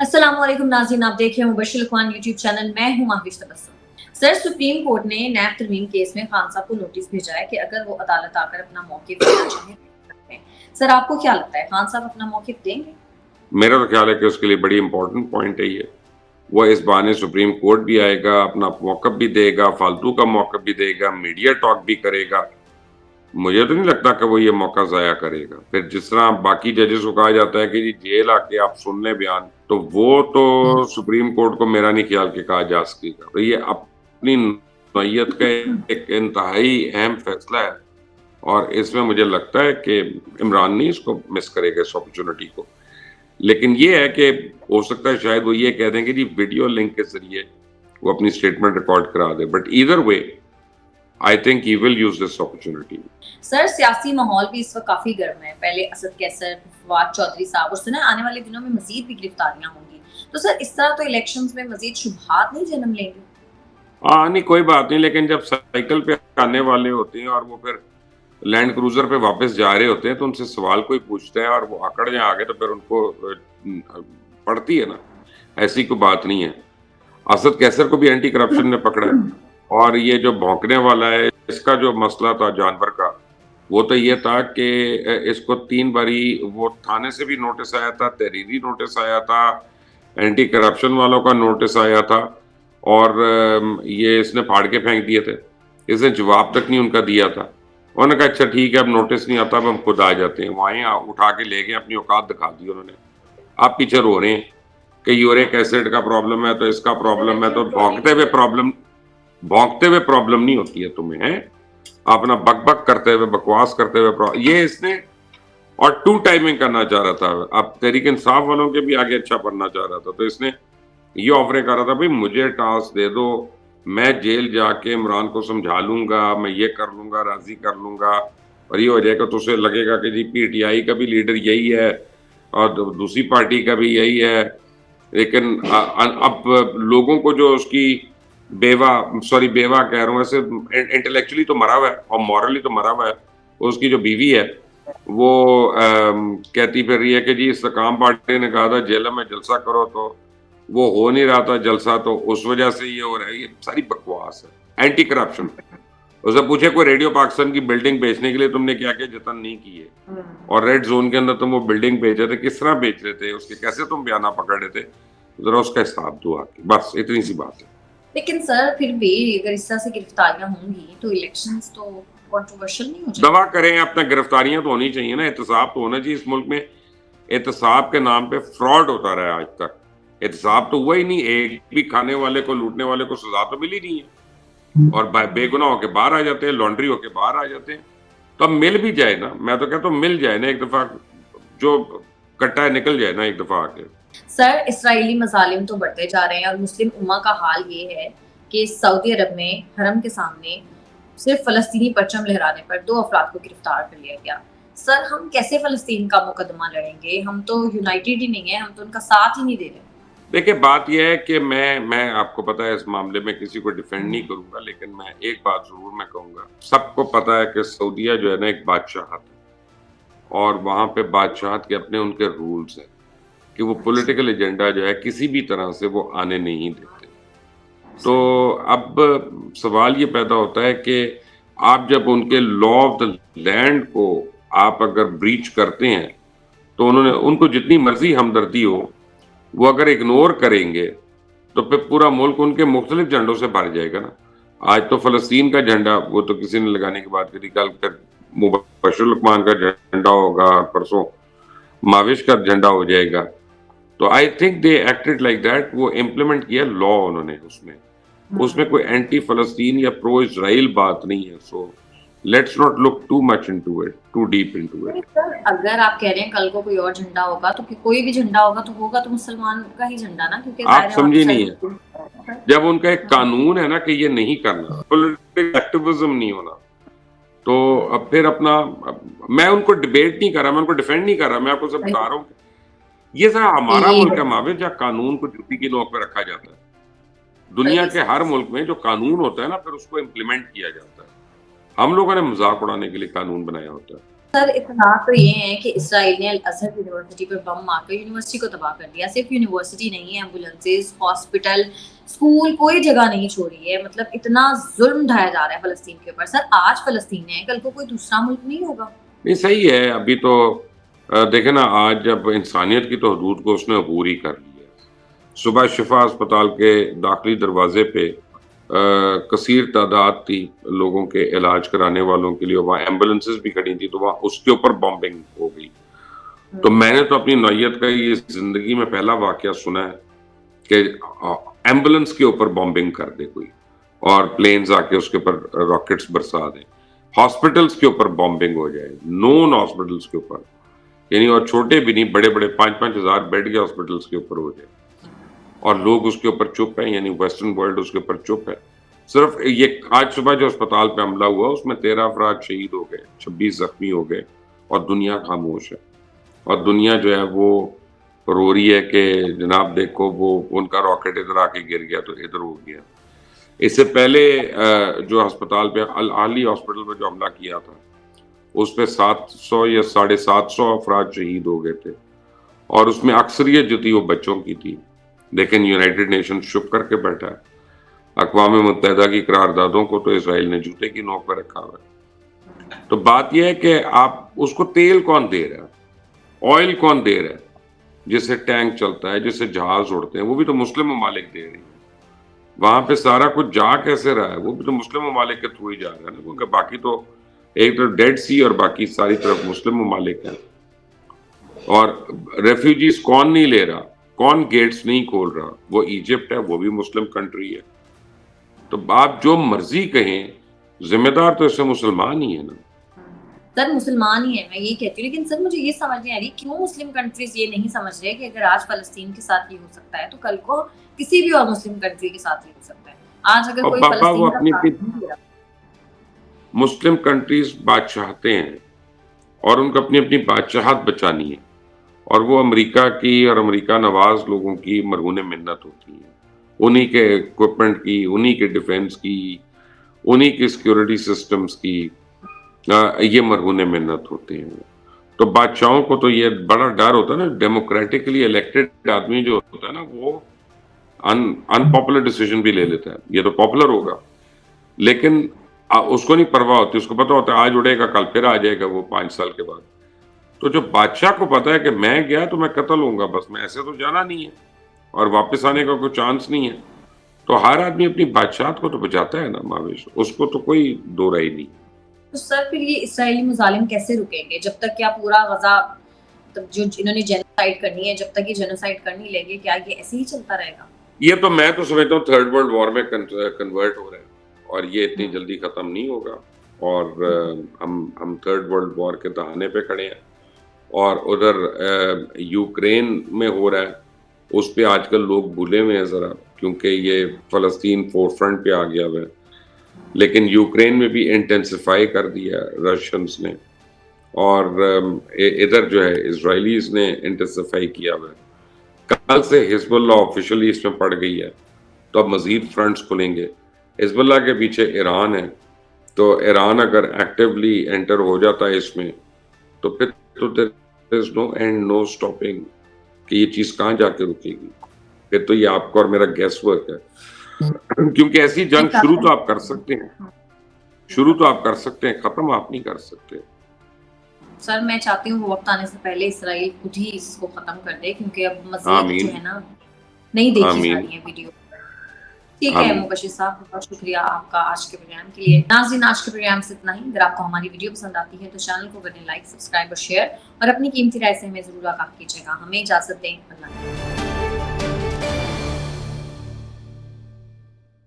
अस्सलाम वालेकुम नाज़रीन, आप देख रहे हैं मुबश्शिर लुकमान यूट्यूब चैनल। मैं हूं Mahwish Tabassum. Sir, Supreme Court ने नैब तरमीम केस में खान साहब को नोटिस भेजा है कि अगर वो अदालत आकर अपना मौक़िफ़ देना चाहें तो सकते हैं। सर, आपको क्या लगता है, खान साहब अपना मौक़िफ़ देंगे? मेरा तो ख्याल है कि उसके लिए बड़ी इंपॉर्टेंट पॉइंट है ये। वो इस बहाने सुप्रीम कोर्ट भी आएगा, अपना मौक़िफ़ भी देगा, फालतू का मौक़िफ़ भी देगा, मीडिया टॉक भी करेगा। मुझे तो नहीं लगता कि वो ये मौका ज़ाया करेगा। फिर जिस तरह बाकी जजेस को कहा जाता है कि जी जेल आके आप सुन लें बयान, तो वो तो सुप्रीम कोर्ट को मेरा नहीं ख्याल कि कहा जा सकेगा। तो ये अपनी नौइयत का एक इंतहाई अहम फैसला है और इसमें मुझे लगता है कि इमरान नहीं इसको मिस करेगा इस अपॉर्चुनिटी को। लेकिन ये है कि हो सकता है शायद वो ये कह दें कि जी वीडियो लिंक के ज़रिए वो अपनी स्टेटमेंट रिकॉर्ड करा दे। But either way I think he will use this opportunity. Sir, सियासी माहौल भी इस वक्त काफ़ी गर्म है। पहले असद कैसर, फवाद चौधरी साहब और सुना है आने वाले दिनों में मज़ीद भी गिरफ्तारियां होंगी। तो सर, इस तरह तो इलेक्शंस में मज़ीद शुबहात नहीं जन्म लेंगे? हाँ, नहीं कोई बात नहीं, लेकिन जब साइकिल पे आने वाले होते हैं और वो फिर लैंड क्रूज़र पे वापस जा रहे होते हैं तो उनसे सवाल कोई पूछता है और वो अकड़ जाएँ आगे तो फिर उनको पड़ती है ना, ऐसी कोई बात नहीं है। असद कैसर को भी एंटी करप्शन ने पकड़ा है और ये जो भौंकने वाला है इसका जो मसला था जानवर का, वो तो ये था कि इसको 3 बारी वो थाने से भी नोटिस आया था, तहरीरी नोटिस आया था, एंटी करप्शन वालों का नोटिस आया था और ये इसने फाड़ के फेंक दिए थे। इसने जवाब तक नहीं उनका दिया था। उन्होंने कहा अच्छा ठीक है, अब नोटिस नहीं आता, अब हम खुद आ जाते हैं। वो आए, उठा के ले गए, अपनी औकात दिखा दी उन्होंने। आप पीछे रो रहे हैं कि यूरिक एसिड का प्रॉब्लम है तो इसका प्रॉब्लम है, तो भौंकते हुए प्रॉब्लम नहीं होती है तुम्हें, हैं? अपना बक-बक करते हुए, बकवास करते हुए ये इसने और टू टाइमिंग करना चाह रहा था। अब तहरीक इंसाफ वालों के भी आगे अच्छा बनना चाह रहा था, तो इसने ये ऑफर कर रहा था, भाई मुझे टास्क दे दो, मैं जेल जाके इमरान को समझा लूंगा, मैं ये कर लूंगा, राजी कर लूंगा और ये हो जाएगा। तो उसे लगेगा कि जी पीटीआई का भी लीडर यही है और दूसरी पार्टी का भी यही है। लेकिन अब लोगों को जो उसकी बेवा कह रहा हूँ, ऐसे इंटेलेक्चुअली तो मरा हुआ है और मॉरली तो मरा हुआ है। उसकी जो बीवी है वो कहती फिर रही है कि जी इस्तेकाम पार्टी ने कहा था जेल में जलसा करो, तो वो हो नहीं रहा था जलसा, तो उस वजह से ये हो रहा है। ये सारी बकवास है, एंटी करप्शन। उसे पूछे कोई रेडियो पाकिस्तान की बिल्डिंग बेचने के लिए तुमने क्या क्या जतन नहीं किए और रेड जोन के अंदर तुम वो बिल्डिंग बेच रहे थे, किस तरह बेच रहे थे, उसके कैसे तुम बयाना पकड़ रहे थे, जरा उसका हिसाब दो आके। बस इतनी सी बात है। लेकिन सर, फिर भी अगर इस तरह से गिरफ्तारियां होंगी तो इलेक्शंस तो कंट्रोवर्शियल नहीं हो जाएंगे? दवा करें, अपना गिरफ्तारियां तो होनी चाहिए ना, एहतसाब तो होना चाहिए इस मुल्क में। एहतसाब के नाम पे फ्रॉड होता रहा आज तक। एहतसाब तो हुआ ही नहीं, एक भी खाने वाले को, लूटने वाले को सजा तो मिली नहीं है और बेगुनाह होके बाहर आ जाते हैं, लॉन्ड्री होके बाहर आ जाते हैं। तो अब मिल भी जाए ना, मैं तो कहता हूँ मिल जाए ना एक दफा, जो कट्टा है निकल जाए ना एक दफा आके। सर, इसराइली मजालिम तो बढ़ते जा रहे हैं और मुस्लिम उम्मा का हाल ये है कि सऊदी अरब में हरम के सामने सिर्फ फलस्तीनी परचम लहराने पर 2 अफराद को गिरफ्तार कर लिया गया। सर, हम कैसे फलस्तीन का मुकदमा लड़ेंगे? हम तो यूनाइटेड ही नहीं है, हम तो उनका साथ ही नहीं दे रहे। देखिए बात यह है कि मैं आपको पता है इस मामले में किसी को डिफेंड नहीं करूंगा, लेकिन मैं एक बात जरूर मैं कहूंगा, सबको पता है कि सऊदीया जो है ना एक बादशाहत है और वहां पे बादशाहत के अपने उनके रूल्स हैं कि वो पॉलिटिकल एजेंडा जो है किसी भी तरह से वो आने नहीं देते। तो अब सवाल ये पैदा होता है कि आप जब उनके लॉ ऑफ द लैंड को आप अगर ब्रीच करते हैं तो उन्होंने उनको जितनी मर्जी हमदर्दी हो, वो अगर इग्नोर करेंगे तो फिर पूरा मुल्क उनके मुख्तलिफ झंडों से भर जाएगा ना। आज तो फलस्तीन का झंडा वो तो किसी ने लगाने की बात करी, कल फिर मुबश्शिर लुकमान का झंडा होगा, परसों माविश का झंडा हो जाएगा। तो I think they acted like that. वो इम्प्लीमेंट किया लॉ उन्होंने, उसमें कोई एंटी फलस्तीन या प्रो इजराइल बात नहीं है। So let's not look too much into it, too deep into it. Sir, अगर आप कह रहे हैं कल को कोई और झंडा होगा तो कोई भी झंडा होगा तो मुसलमान का ही झंडा ना, क्योंकि आप समझे नहीं है, जब उनका एक कानून है ना कि ये नहीं करना, पॉलिटिकल एक्टिविज्म नहीं होना, तो अब फिर अपना, मैं उनको डिबेट नहीं कर रहा, मैं उनको डिफेंड नहीं कर रहा, मैं आपको सब बता रहा हूँ ये सारा हमारा मुल्क है माविद, जहाँ कानून को ड्यूटी की नोक पे रखा जाता है। दुनिया के हर मुल्क में जो कानून होता है ना फिर उसको इम्प्लीमेंट किया जाता है। हम लोगों ने मजाक उड़ाने के लिए कानून बनाया होता है। سر اطلاعات تو یہ ہیں کہ اسرائیل نے الازہر یونیورسٹی پر بم مار کر یونیورسٹی کو تباہ کر دیا. صرف یونیورسٹی نہیں ہے, ایمبولینسز, ہاسپٹل, اسکول, کوئی جگہ نہیں چھوڑی ہے. مطلب اتنا ظلم ڈھایا جا رہا ہے فلسطین کے اوپر. سر آج فلسطین ہے, کل کو کوئی دوسرا ملک نہیں ہوگا. نہیں صحیح ہے. ابھی تو دیکھیں نا, آج جب انسانیت کی تو حدود کو اس نے عبور ہی کر لیا. صبح شفا اسپتال کے داخلی دروازے پہ کثیر تعداد تھی لوگوں کے علاج کرانے والوں کے لیے, وہاں ایمبولینسز بھی کھڑی تھی, تو وہاں اس کے اوپر بمبنگ ہو گئی. تو میں نے تو اپنی نوعیت کا یہ زندگی میں پہلا واقعہ سنا ہے کہ ایمبولینس کے اوپر بمبنگ کر دے کوئی, اور پلینز آ کے اس کے اوپر راکٹس برسا دیں. ہاسپٹلس کے اوپر بمبنگ ہو جائے, نون ہاسپٹلس کے اوپر, یعنی اور چھوٹے بھی نہیں, بڑے بڑے 5-5 ہزار بیڈ کے ہاسپٹلس کے اوپر ہو جائے, اور لوگ اس کے اوپر چپ ہیں, یعنی ویسٹرن ورلڈ اس کے اوپر چپ ہے. صرف یہ آج صبح جو اسپتال پہ حملہ ہوا اس میں 13 افراد شہید ہو گئے, 26 زخمی ہو گئے, اور دنیا خاموش ہے. اور دنیا جو ہے وہ رو رہی ہے کہ جناب دیکھو وہ ان کا راکٹ ادھر آ کے گر گیا تو ادھر ہو گیا. اس سے پہلے جو ہسپتال پہ العالی ہاسپٹل پہ جو حملہ کیا تھا اس پہ 700 یا 750 افراد شہید ہو گئے تھے, اور اس میں اکثریت جو تھی وہ بچوں کی تھی. لیکن یونائٹڈ نیشن چپ کر کے بیٹھا ہے. اقوام متحدہ کی قراردادوں کو تو اسرائیل نے جوتے کی نوک پہ رکھا ہوا ہے. تو بات یہ ہے کہ آپ اس کو تیل کون دے رہا ہے, آئل کون دے رہا ہے, جس سے ٹینک چلتا ہے, جس سے جہاز اڑتے ہیں, وہ بھی تو مسلم ممالک دے رہے ہیں. وہاں پہ سارا کچھ جا کیسے رہا ہے, وہ بھی تو مسلم ممالک کے تھرو ہی جا رہا ہے نا, کیونکہ باقی تو ایک طرف ڈیڈ سی اور باقی ساری طرف مسلم ممالک ہیں. اور ریفیوجیز کون نہیں لے رہا, کون گیٹس نہیں کھول رہا, وہ ایجپٹ ہے, وہ بھی مسلم کنٹری ہے. تو آپ جو مرضی کہیں, ذمہ دار تو اس سے مسلمان ہی ہے نا. سر مسلمان ہی ہے, میں یہی کہتی ہوں. لیکن سر مجھے یہ سمجھ نہیں آ رہی کیوں مسلم کنٹریز یہ نہیں سمجھ رہے کہ اگر آج فلسطین کے ساتھ یہ ہو سکتا ہے تو کل کو کسی بھی اور مسلم کنٹری کے ساتھ یہ ہو سکتا ہے. آج اگر کوئی فلسطین کا ساتھ نہیں دے رہا, مسلم کنٹریز بادشاہتے ہیں اور ان کو اپنی اپنی بادشاہت بچانی ہے, اور وہ امریکہ کی اور امریکہ نواز لوگوں کی مرہون منت ہوتی ہے, انہی کے اکوپمنٹ کی, انہی کے ڈیفنس کی, انہی کے سیکیورٹی سسٹمز کی, یہ مرہون منت ہوتے ہیں. تو بادشاہوں کو تو یہ بڑا ڈر ہوتا ہے نا, ڈیموکریٹکلی الیکٹڈ آدمی جو ہوتا ہے نا وہ ان پاپولر ڈیسیژن بھی لے لیتا ہے. یہ تو پاپولر ہوگا لیکن اس کو نہیں پرواہ ہوتی, اس کو پتا ہوتا ہے آج اڑے گا کل پھر آ جائے گا وہ 5 سال کے بعد. تو جو بادشاہ کو پتا ہے کہ میں گیا تو میں قتل ہوں گا, بس میں ایسے تو جانا نہیں ہے اور واپس آنے کا کوئی چانس نہیں ہے, تو ہر آدمی اپنی بادشاہت کو تو بچاتا ہے نا ماویش, اس کو تو کوئی دو رائے نہیں. تو سر پھر یہ اسرائیلی مظالم کیسے رکیں گے جب تک کیا پورا غزہ جو انہوں نے جینوسائیڈ کرنی ہے, جب تک یہ جینوسائیڈ کرنی لیں گے, کیا یہ ایسے ہی چلتا رہے گا؟ یہ تو میں تو سمجھتا ہوں تھرڈ ورلڈ وار میں کنورٹ ہو رہے ہیں, اور یہ اتنی جلدی ختم نہیں ہوگا. اور ہم تھرڈ ورلڈ وار کے دہانے پہ کھڑے ہیں. اور ادھر یوکرین میں ہو رہا ہے, اس پہ آج کل لوگ بھولے ہوئے ہیں ذرا, کیونکہ یہ فلسطین فور فرنٹ پہ آ گیا ہوا ہے. لیکن یوکرین میں بھی انٹینسیفائی کر دیا رشینز نے, اور ادھر جو ہے اسرائیلیز نے انٹینسیفائی کیا ہوا ہے. کل سے حزب اللہ آفیشلی اس میں پڑ گئی ہے, تو اب مزید فرنٹس کھلیں گے. حزب اللہ کے پیچھے ایران ہے, تو ایران اگر ایکٹیولی انٹر ہو جاتا ہے اس میں تو پھر تو there is no end, no stopping کہ یہ چیز کہاں جا کے رکے گی. پھر تو یہ آپ کو اور میرا گیس ورک ہے, کیونکہ ایسی جنگ شروع تو آپ کر سکتے ہیں, ختم آپ نہیں کر سکتے. سر میں چاہتی ہوں وہ وقت آنے سے پہلے اسرائیل خود ہی اس کو ختم کر دے, کیونکہ اب مزید جو ہے نا نہیں دیکھی جا رہی ہے ویڈیو. ٹھیک ہے مبشر صاحب, بہت شکریہ آپ کا آج کے پروگرام کے لیے. ناظرین آج کے پروگرام سے اتنا ہی. اگر آپ کو ہماری ویڈیو پسند آتی ہے تو چینل کو کریں لائک, سبسکرائب اور شیئر, اور اپنی قیمتی رائے سے ہمیں ضرور آگاہ کیجیے گا. ہمیں اجازت دیں, اللہ